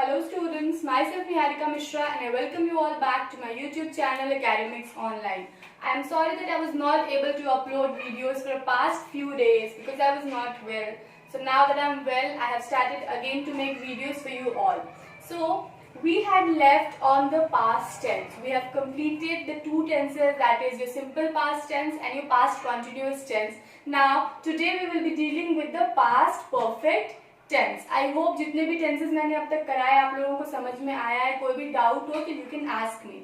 Hello students, myself Niharika Mishra and I welcome you all back to my YouTube channel Academics Online. I am sorry that I was not able to upload videos for the past few days because I was not well. So now that I am well, I have started again to make videos for you all. So we had left on the past tense. We have completed the two tenses, that is your simple past tense and your past continuous tense. Now today we will be dealing with the past perfect tense. I hope जितने भी tenses मैंने अब तक कराए आप लोगों को समझ में आया है. कोई भी डाउट हो तो you can ask me.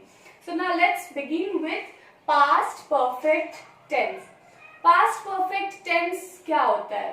So now let's begin with past perfect tense. Past perfect tense क्या होता है?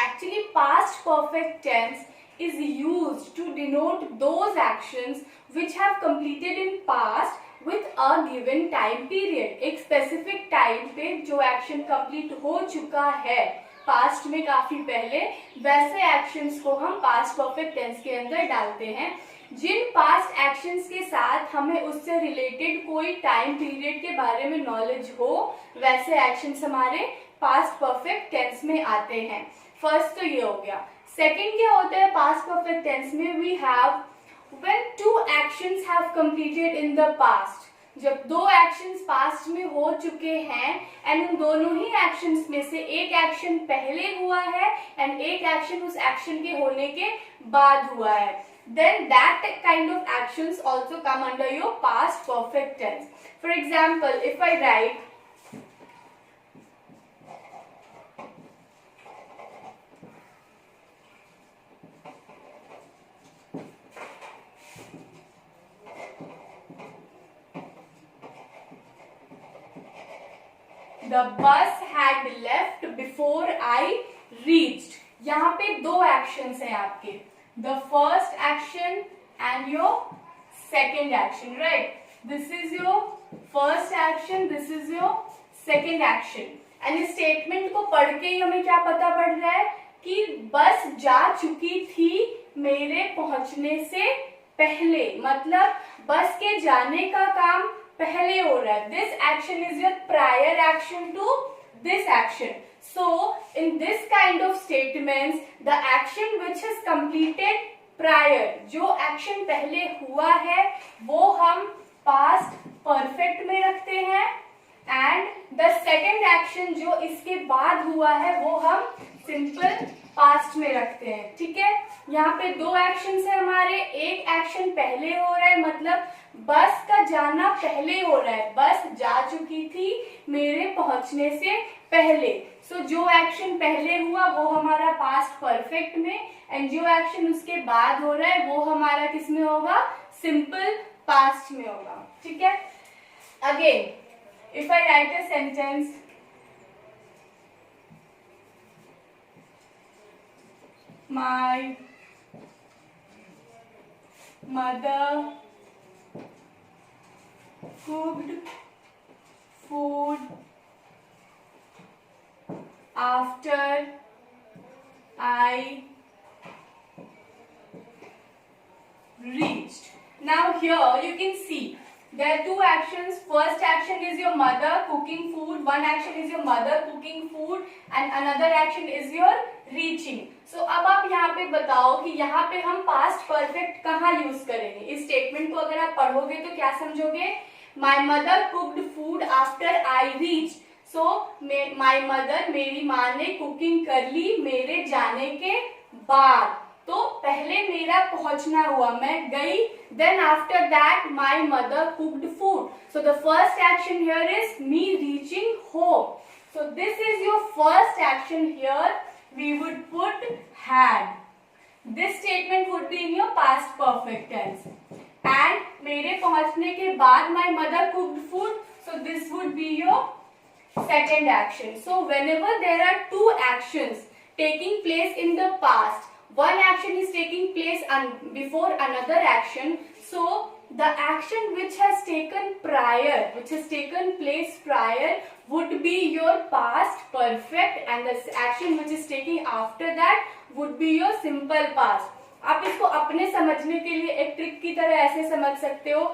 Actually past perfect tense is used to denote those actions which have completed in past with a given time period. एक specific time पे जो action complete हो चुका है past में काफी पहले, वैसे एक्शंस को हम पास्ट परफेक्ट टेंस के अंदर डालते हैं. जिन पास्ट एक्शंस के साथ हमें उससे रिलेटेड कोई टाइम पीरियड के बारे में नॉलेज हो, वैसे एक्शंस हमारे पास्ट परफेक्ट टेंस में आते हैं. फर्स्ट तो ये हो गया. सेकंड क्या होता है पास्ट परफेक्ट टेंस में? We have when two actions have completed in the past. जब दो एक्शंस पास्ट में हो चुके हैं एंड उन दोनों ही एक्शंस में से एक एक्शन पहले हुआ है एंड एक एक्शन उस एक्शन के होने के बाद हुआ है, then that kind of actions also come under your past perfect tense. For example, if I write The bus had left before I reached. यहाँ पे दो actions हैं आपके. The first action and your second action, right? This is your first action. This is your second action. And इस statement को पढ़ के ही हमें क्या पता पड़ रहा है कि बस जा चुकी थी मेरे पहुंचने से पहले. मतलब बस के जाने का काम पहले हो रहा है. This action is your prior action to this action. So in this kind of statements the action which is completed prior, जो एक्शन पहले हुआ है वो हम पास्ट परफेक्ट में रखते हैं एंड द सेकेंड एक्शन जो इसके बाद हुआ है वो हम सिंपल पास्ट में रखते हैं. ठीक है, यहाँ पे दो एक्शन है हमारे. एक एक्शन पहले हो रहा है, मतलब बस का जाना पहले हो रहा है. बस जा चुकी थी मेरे पहुंचने से पहले. सो जो एक्शन पहले हुआ वो हमारा पास्ट परफेक्ट में एंड जो एक्शन उसके बाद हो रहा है वो हमारा किस में होगा? सिंपल पास्ट में होगा. ठीक है. Again if I right a sentence, My mother cooked food after I reached. Now here you can see there are two actions. First action is your mother cooking food. One action is your mother cooking food and another action is your reaching. So अब आप यहाँ पे बताओ कि यहाँ पे हम past perfect कहाँ यूज करेंगे? इस स्टेटमेंट को अगर आप पढ़ोगे तो क्या समझोगे? My mother cooked food after I reached. So my mother, मेरी माँ ने कुकिंग कर ली मेरे जाने के बाद. तो पहले मेरा पहुंचना हुआ, मैं गई. Then after that my mother cooked food. So the first action here is me reaching home. So this is your first action here. We would put had. This statement would be in your past perfect tense. And मेरे पहुंचने के बाद my mother cooked food. So this would be your second action. So whenever there are two actions taking place in the past, one action is taking place before another action. So the action which has taken place prior would be your past perfect and the action which is taking after that would be your simple past. आप इसको अपने समझने के लिए एक trick की तरह ऐसे समझ सकते हो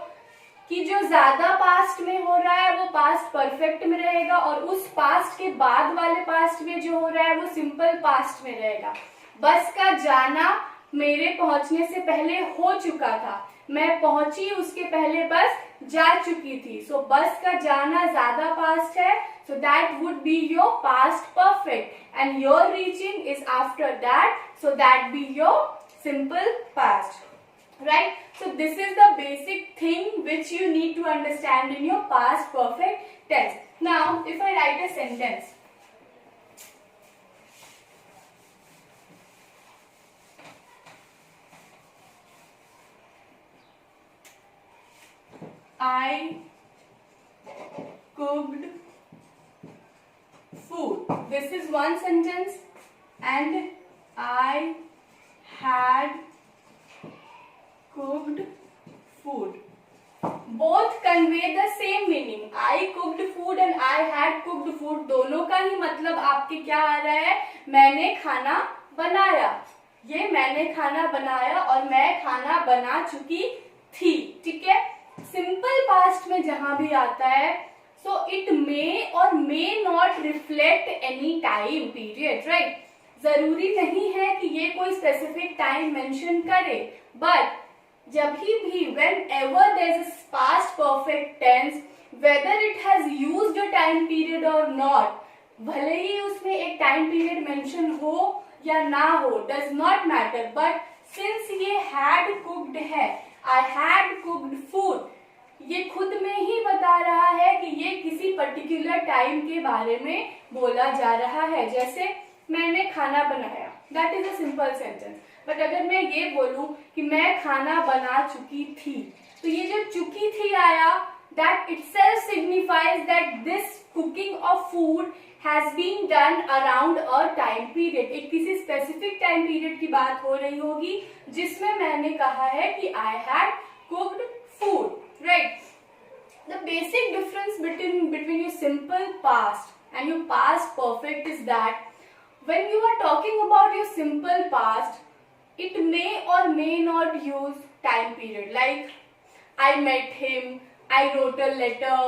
कि जो ज्यादा पास्ट में हो रहा है वो पास्ट परफेक्ट में रहेगा और उस पास्ट के बाद वाले पास्ट में जो हो रहा है वो सिंपल पास्ट में रहेगा. बस का जाना मेरे पहुंचने से पहले हो चुका था, मैं पहुंची उसके पहले बस जा चुकी थी। सो बस का जाना ज्यादा पास्ट है, so that would be your past perfect, and your reaching is after that, so that be your simple past, right? So this is the basic thing which you need to understand in your past perfect tense. Now if I write a sentence, I cooked food. This is one sentence. And I had cooked food. Both convey the same meaning. I cooked food and I had cooked food. दोनों का ही मतलब आपके क्या आ रहा है? मैंने खाना बनाया. ये मैंने खाना बनाया और मैं खाना बना चुकी थी. ठीक है? सिंपल पास्ट में जहां भी आता है, सो इट मे और may not reflect any time period, right? जरूरी नहीं है कि ये कोई स्पेसिफिक टाइम मेंशन करे, बट जब भी whenever there is a past perfect tense, whether it has used a time period or not, भले ही उसमें एक टाइम पीरियड मेंशन हो या ना हो, does not matter, but since ये had cooked है, I had cooked food, ये खुद में ही बता रहा है कि ये किसी पर्टिकुलर टाइम के बारे में बोला जा रहा है. जैसे मैंने खाना बनाया, that is a simple sentence. But अगर मैं ये बोलूं कि मैं खाना बना चुकी थी, तो ये जो चुकी थी आया, that itself signifies that this cooking of food has been done around a time period. एक किसी स्पेसिफिक टाइम पीरियड की बात हो रही होगी जिसमें मैंने कहा है कि I had cooked food, right? The basic difference between your simple past and your past perfect is that when you are talking about your simple past, it may or may not use time period. Like, I met him, I wrote a letter,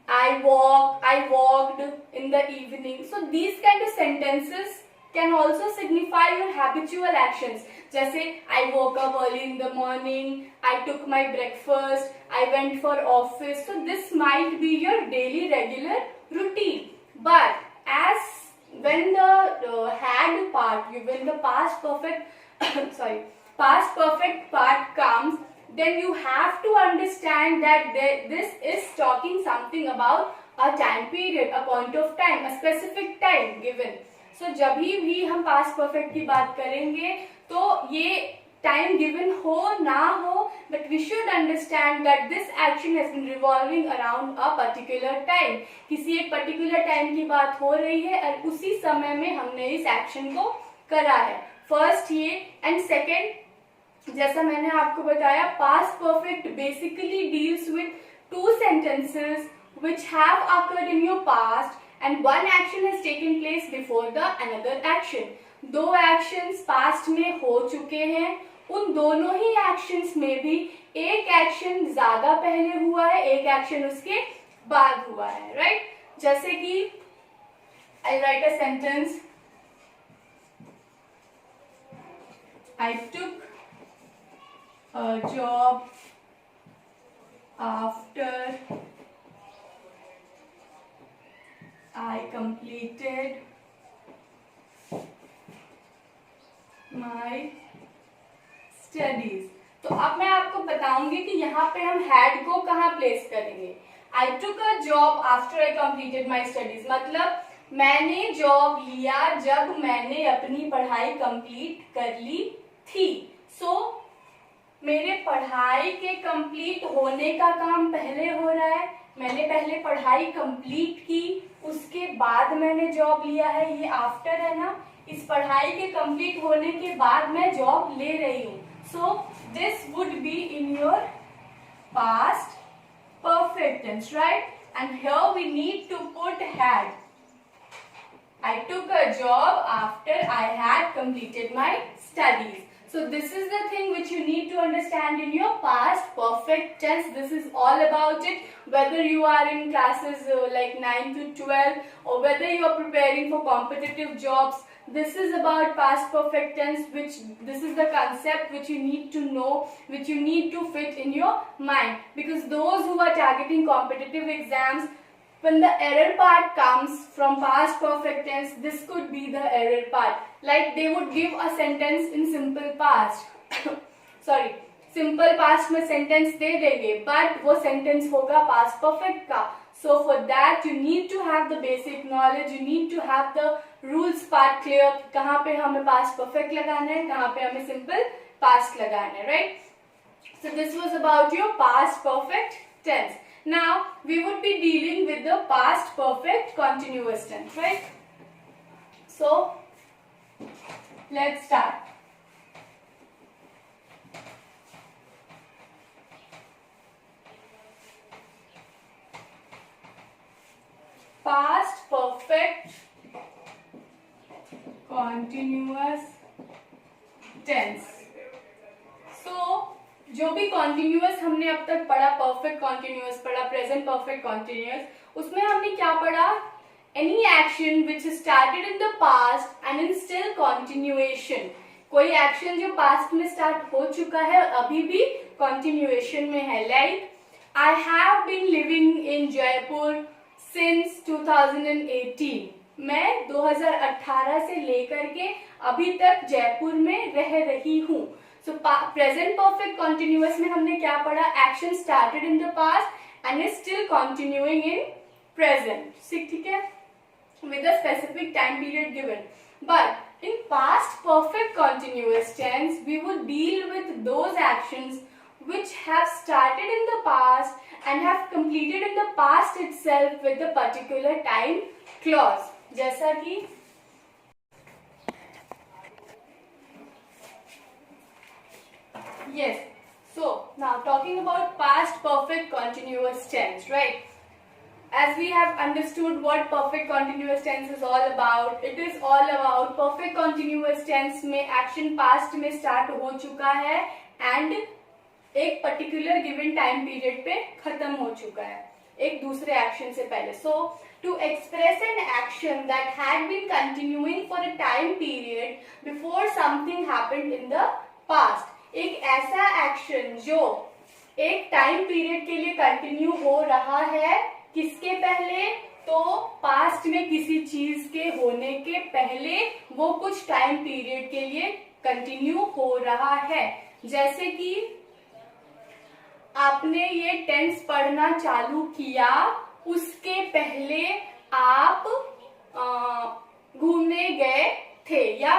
I walked in the evening. So these kind of sentences can also signify your habitual actions. जैसे I woke up early in the morning, I took my breakfast, I went for office. So this might be your daily regular routine. But as when the had part, when the past perfect past perfect part comes, then you have to understand that this is talking something about a time period, a point of time, a specific time given. So जब भी हम past perfect की बात करेंगे तो ये time given हो ना हो, but we should understand that this action has been revolving around a particular time. किसी एक particular time की बात हो रही है और उसी समय में हमने इस action को करा है. First ये, and second, जैसा मैंने आपको बताया, past perfect basically deals with two sentences which have occurred in your past and one action has taken place before the another action. दो actions past में हो चुके हैं, उन दोनों ही actions में भी एक action ज्यादा पहले हुआ है, एक action उसके बाद हुआ है, right? जैसे कि I write a sentence, I took a job after I completed my studies. तो अब मैं आपको बताऊंगी कि यहाँ पे हम had को कहाँ प्लेस करेंगे. I took a job after I completed my studies, मतलब मैंने जॉब लिया जब मैंने अपनी पढ़ाई कंप्लीट कर ली थी. सो मेरे पढ़ाई के कंप्लीट होने का काम पहले हो रहा है, मैंने पहले पढ़ाई कंप्लीट की, उसके बाद मैंने जॉब लिया है, ये आफ्टर है ना. इस पढ़ाई के कंप्लीट होने के बाद मैं जॉब ले रही हूँ. So this would be in your past perfect tense, right? And here we need to put had. I took a job after I had completed my studies. So this is the thing which you need to understand in your past perfect tense. This is all about it. Whether you are in classes like 9 to 12 or whether you are preparing for competitive jobs, this is about past perfect tense, which this is the concept which you need to know, which you need to fit in your mind, because those who are targeting competitive exams, when the error part comes from past perfect tense, this could be the error part. Like they would give a sentence in simple past sorry, simple past में sentence दे देंगे, बट वो sentence होगा past perfect का. So for that you need to have the basic knowledge, you need to have the rules part clear, कहाँ पे हमें पास्ट परफेक्ट लगाना है, कहाँ पे हमें सिंपल पास्ट लगाना है, right. So this was about your past perfect tense. Now we would be dealing with the past perfect continuous tense, right. So let's start. Past perfect continuous tense. So जो भी continuous हमने अब तक पढ़ा, perfect continuous पढ़ा, present perfect continuous, उसमें हमने क्या पढ़ा? Any action which is started in the past and is still continuation. कोई action जो past में start हो चुका है अभी भी continuation में है. Like I have been living in Jaipur since 2018. मैं 2018 से लेकर के अभी तक जयपुर में रह रही हूँ. सो प्रेजेंट परफेक्ट कॉन्टिन्यूअस में हमने क्या पढ़ा? Action started in the past and is still continuing in present. ठीक है, with a specific time period given. But in past perfect continuous tense we would deal with those actions which have started in the past and have completed in the past itself with a particular time clause. जैसा कि yes. So now talking about past perfect continuous tense, right? As we have understood what perfect continuous tense is all about, it is all about perfect continuous tense में action past में start हो चुका है and एक particular given time period पे खत्म हो चुका है एक दूसरे एक्शन से पहले. So to express an action that had been continuing for a time period before something happened in the past. एक ऐसा एक्शन जो एक टाइम पीरियड के लिए कंटिन्यू हो रहा है, किसके पहले? तो पास्ट में किसी चीज के होने के पहले वो कुछ टाइम पीरियड के लिए कंटिन्यू हो रहा है. जैसे कि आपने ये टेंस पढ़ना चालू किया, उसके पहले आप घूमने गए थे या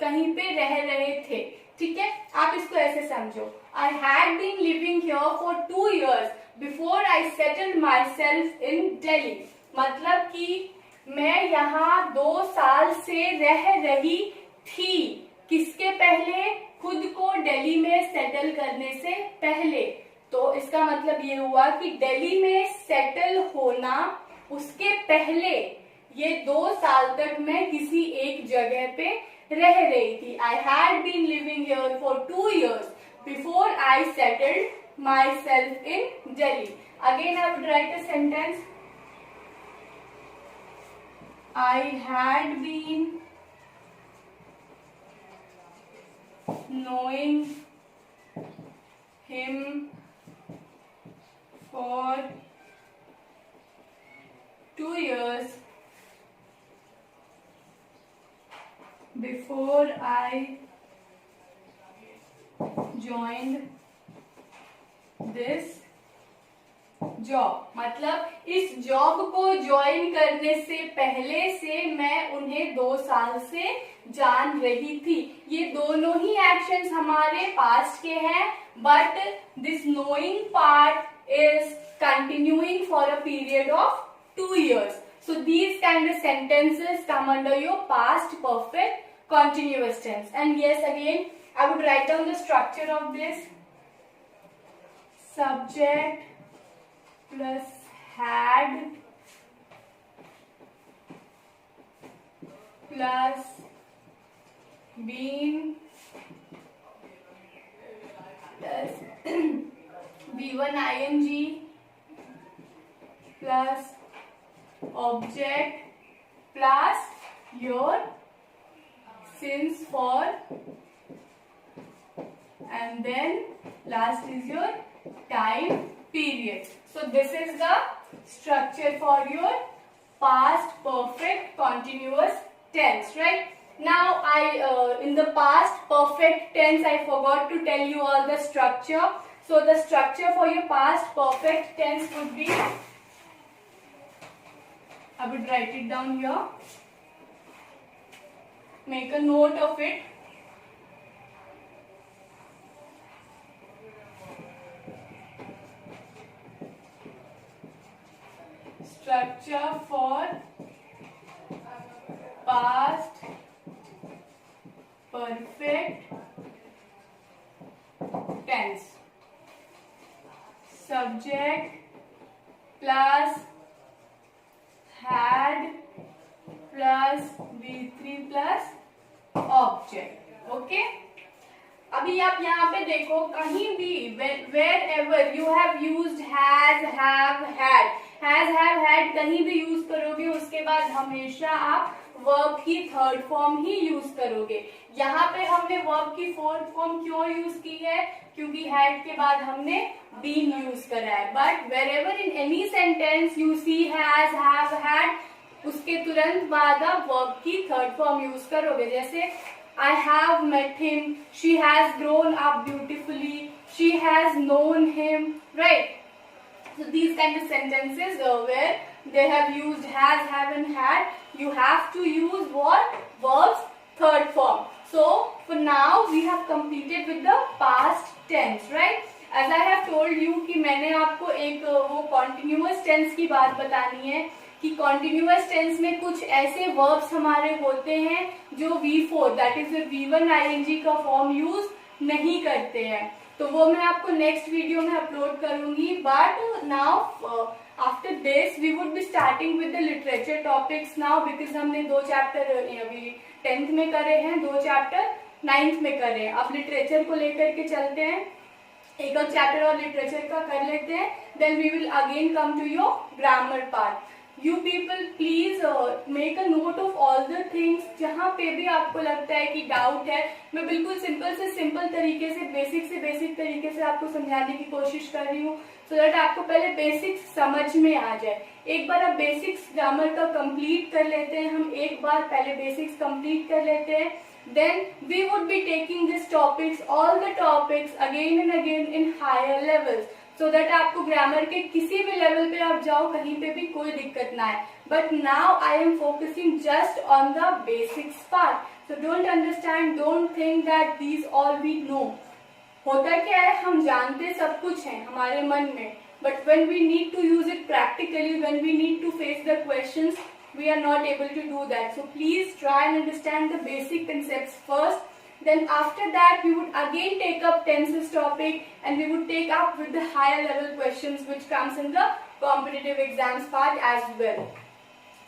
कहीं पे रह रहे थे. ठीक है, आप इसको ऐसे समझो. I had been living here for 2 years before I settled myself in Delhi. मतलब कि मैं यहाँ 2 साल से रह रही थी. किसके पहले? खुद को दिल्ली में सेटल करने से पहले. तो इसका मतलब ये हुआ कि दिल्ली में सेटल होना उसके पहले ये 2 साल तक मैं किसी एक जगह पे रह रही थी. I had been living here for 2 years before I settled myself in Delhi. Again I would write a sentence. I had been knowing him for 2 years before I joined this job. मतलब इस job को join करने से पहले से मैं उन्हें 2 साल से जान रही थी. ये दोनों ही एक्शंस हमारे पास्ट के हैं, but this knowing part is continuing for a period of 2 years. So these kind of sentences come under your past perfect continuous tense. And yes, again I would write down the structure of this. Subject plus had plus been plus V1 ing plus object plus your since, for, and then last is your time period. So this is the structure for your past perfect continuous tense, right? Now in the past perfect tense I forgot to tell you all the structure. So the structure for your past perfect tense would be, I would write it down here, make a note of it. Structure for past perfect tense. Subject plus had plus V3 plus object. Okay, अभी आप यहाँ पे देखो, कहीं भी wherever you have used has, have, had कहीं भी use करोगे, उसके बाद हमेशा आप वर्ब की थर्ड फॉर्म ही यूज करोगे. यहाँ पे हमने वर्ब की फोर्थ फॉर्म क्यों यूज की है? क्योंकि हैड के बाद हमने बीन यूज करा है. But wherever in any sentence you see has, have, had, उसके तुरंत बाद आप वर्ब की थर्ड फॉर्म यूज करोगे. जैसे I have met him, she has grown up beautifully, she has known him, right? So these kind of sentences where they have used has, have and had, you have to use what? Verbs third form. So for now we have completed with the past tense, right? As I have told you कि मैंने आपको एक वो continuous tense की बात बतानी है कि कॉन्टिन्यूअस टेंस में कुछ ऐसे वर्ब्स हमारे होते हैं जो V4 that is V1 ING का फॉर्म यूज नहीं करते हैं. तो वो मैं आपको नेक्स्ट वीडियो में अपलोड करूंगी. But now after this we would be starting with the literature topics now, because हमने 2 चैप्टर अभी 10th में करे हैं, 2 चैप्टर 9th में करे हैं. अब लिटरेचर को लेकर के चलते हैं, एक और चैप्टर और लिटरेचर का कर लेते हैं. Then we will again come to your grammar part. You people please make a note of all the things. जहाँ पे भी आपको लगता है कि डाउट है, मैं बिल्कुल सिंपल से सिंपल तरीके से बेसिक तरीके से आपको समझाने की कोशिश कर रही हूँ, सो दैट आपको पहले बेसिक्स समझ में आ जाए. एक बार आप बेसिक्स ग्रामर का कंप्लीट कर लेते हैं, हम एक बार पहले बेसिक्स कंप्लीट कर लेते हैं. Then we would be taking these topics, all the topics again and again in higher levels. So that आपको ग्रामर के किसी भी लेवल पे आप जाओ, कहीं पे भी कोई दिक्कत ना है. But now I am focusing just on the basics part. So don't understand, don't think that these all we know. होता क्या है, हम जानते सब कुछ है हमारे मन में, but when we need to use it practically, when we need to face the questions, we are not able to do that. So please try and understand the basic concepts first. Then after that we would again take up tenses topic and we would take up with the higher level questions which comes in the competitive exams part as well.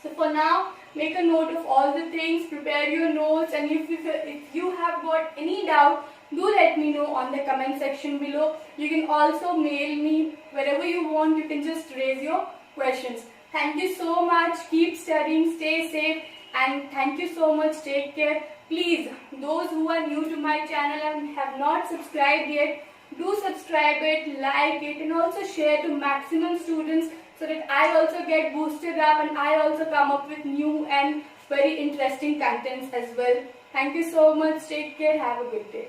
So for now, make a note of all the things, prepare your notes, and if you have got any doubt, do let me know on the comment section below. You can also mail me wherever you want. You can just raise your questions. Thank you so much. Keep studying, stay safe, and thank you so much. Take care. Please, those who are new to my channel and have not subscribed yet, do subscribe it, like it, and also share to maximum students so that I also get boosted up and I also come up with new and very interesting contents as well. Thank you so much. Take care. Have a good day.